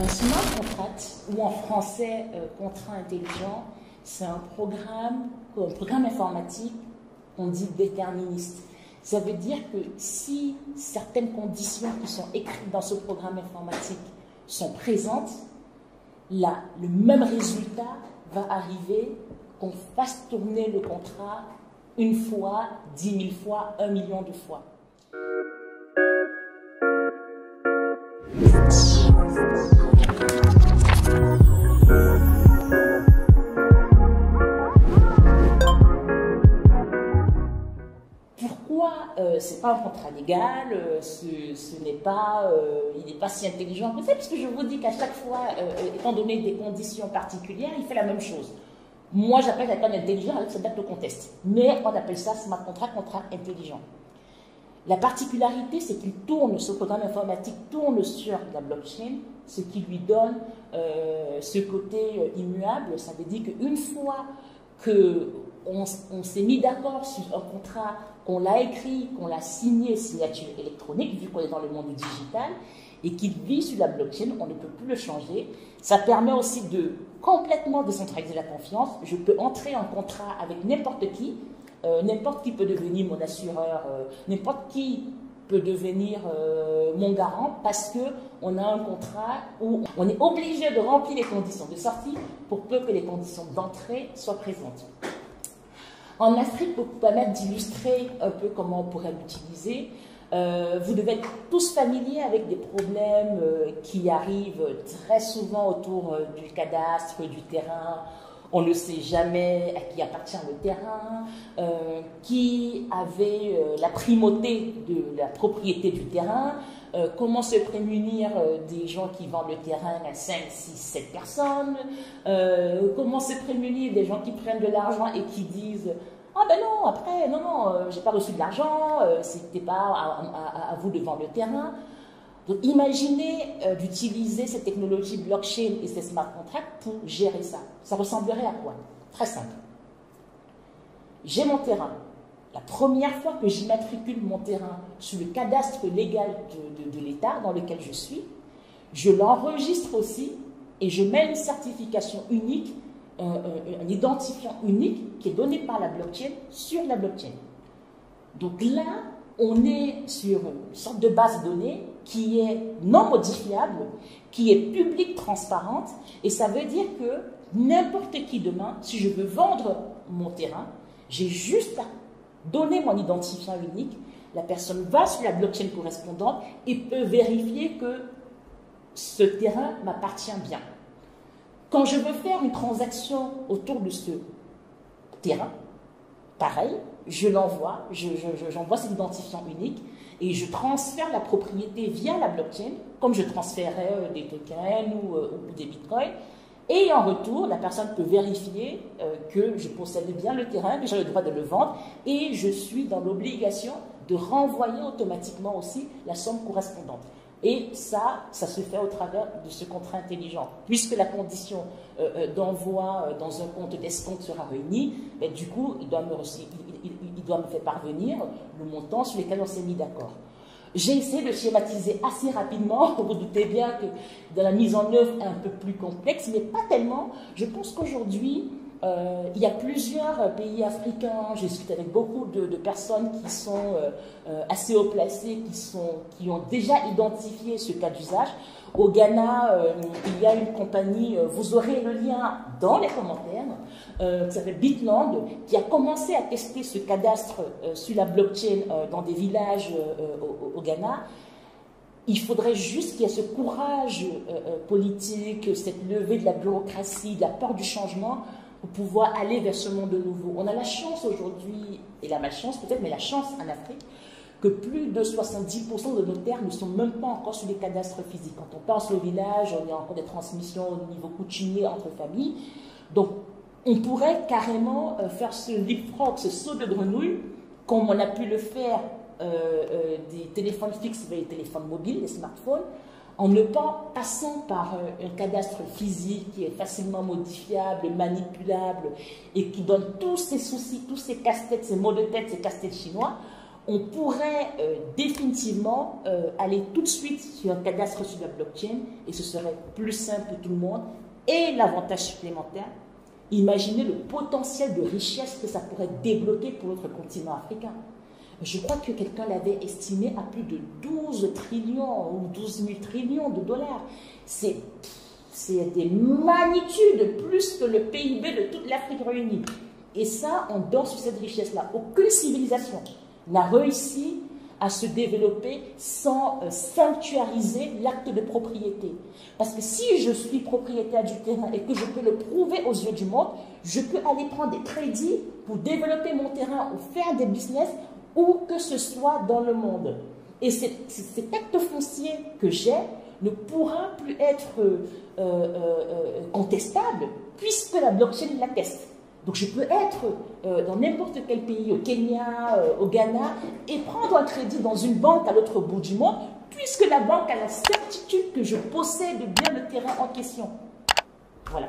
Un smart contract, ou en français contrat intelligent, c'est un programme informatique, on dit déterministe. Ça veut dire que si certaines conditions qui sont écrites dans ce programme informatique sont présentes, là, le même résultat va arriver qu'on fasse tourner le contrat une fois, 10 000 fois, 1 million de fois. Pourquoi c'est pas un contrat légal, il n'est pas si intelligent que ça, puisque je vous dis qu'à chaque fois, étant donné des conditions particulières, il fait la même chose. Moi, j'appelle ça intelligent avec cette date de contest. Mais on appelle ça smart contract, contrat intelligent. La particularité, c'est qu'il tourne, ce programme informatique tourne sur la blockchain, ce qui lui donne ce côté immuable. Ça veut dire qu'une fois qu'on s'est mis d'accord sur un contrat, qu'on l'a écrit, qu'on l'a signé, signature électronique, vu qu'on est dans le monde du digital, et qu'il vit sur la blockchain, on ne peut plus le changer. Ça permet aussi de complètement décentraliser la confiance. Je peux entrer en contrat avec n'importe qui peut devenir mon assureur, n'importe qui peut devenir mon garant, parce qu'on a un contrat où on est obligé de remplir les conditions de sortie pour peu que les conditions d'entrée soient présentes. En Afrique, pour vous permettre d'illustrer un peu comment on pourrait l'utiliser, vous devez être tous familiers avec des problèmes qui arrivent très souvent autour du cadastre, du terrain. On ne sait jamais à qui appartient le terrain, qui avait la primauté de la propriété du terrain, comment se prémunir des gens qui vendent le terrain à 5, 6, 7 personnes, comment se prémunir des gens qui prennent de l'argent et qui disent « Ah ben non, après, non, j'ai pas reçu de l'argent, c'était pas à vous de vendre le terrain ». Donc imaginez d'utiliser cette technologie blockchain et ces smart contracts pour gérer ça. Ça ressemblerait à quoi? Très simple. J'ai mon terrain. La première fois que j'immatricule mon terrain sur le cadastre légal de l'État dans lequel je suis, je l'enregistre aussi et je mets une certification unique, un identifiant unique qui est donné par la blockchain sur la blockchain. Donc là, on est sur une sorte de base de données qui est non modifiable, qui est publique, transparente, et ça veut dire que n'importe qui demain, si je veux vendre mon terrain, j'ai juste à donner mon identifiant unique, la personne va sur la blockchain correspondante et peut vérifier que ce terrain m'appartient bien. Quand je veux faire une transaction autour de ce terrain, pareil, je l'envoie, j'envoie cet identifiant unique et je transfère la propriété via la blockchain, comme je transférais des tokens ou des bitcoins. Et en retour, la personne peut vérifier que je possède bien le terrain, que j'ai le droit de le vendre, et je suis dans l'obligation de renvoyer automatiquement aussi la somme correspondante. Et ça se fait au travers de ce contrat intelligent. Puisque la condition d'envoi dans un compte d'escompte sera réunie, ben, du coup, il doit me faire parvenir le montant sur lequel on s'est mis d'accord. J'ai essayé de schématiser assez rapidement. Vous vous doutez bien que dans la mise en œuvre est un peu plus complexe, mais pas tellement. Je pense qu'aujourd'hui, il y a plusieurs pays africains, je discute avec beaucoup de personnes qui sont assez haut placées, qui ont déjà identifié ce cas d'usage. Au Ghana, il y a une compagnie, vous aurez le lien dans les commentaires, qui s'appelle Bitland, qui a commencé à tester ce cadastre sur la blockchain dans des villages au Ghana. Il faudrait juste qu'il y ait ce courage politique, cette levée de la bureaucratie, de la peur du changement, pour pouvoir aller vers ce monde nouveau. On a la chance aujourd'hui, et la malchance peut-être, mais la chance en Afrique, que plus de 70% de nos terres ne sont même pas encore sur les cadastres physiques. Quand on pense au village, on a encore des transmissions au niveau coutumier entre familles. Donc, on pourrait carrément faire ce leapfrog, ce saut de grenouille, comme on a pu le faire des téléphones fixes vers les téléphones mobiles, les smartphones, en ne pas passant par un cadastre physique qui est facilement modifiable, manipulable et qui donne tous ces soucis, tous ces casse-têtes, ces maux de tête, ces casse-têtes chinois. on pourrait définitivement aller tout de suite sur un cadastre sur la blockchain et ce serait plus simple pour tout le monde. Et l'avantage supplémentaire, imaginez le potentiel de richesse que ça pourrait débloquer pour notre continent africain. Je crois que quelqu'un l'avait estimé à plus de 12 trillions ou 12 000 trillions de dollars. C'est des magnitudes plus que le PIB de toute l'Afrique réunie. Et ça, on dort sur cette richesse-là. Aucune civilisation n'a réussi à se développer sans sanctuariser l'acte de propriété. Parce que si je suis propriétaire du terrain et que je peux le prouver aux yeux du monde, je peux aller prendre des crédits pour développer mon terrain ou faire des business où que ce soit dans le monde. Et cet acte foncier que j'ai ne pourra plus être contestable puisque la blockchain l'atteste. Donc je peux être dans n'importe quel pays, au Kenya, au Ghana, et prendre un crédit dans une banque à l'autre bout du monde, puisque la banque a la certitude que je possède bien le terrain en question. Voilà.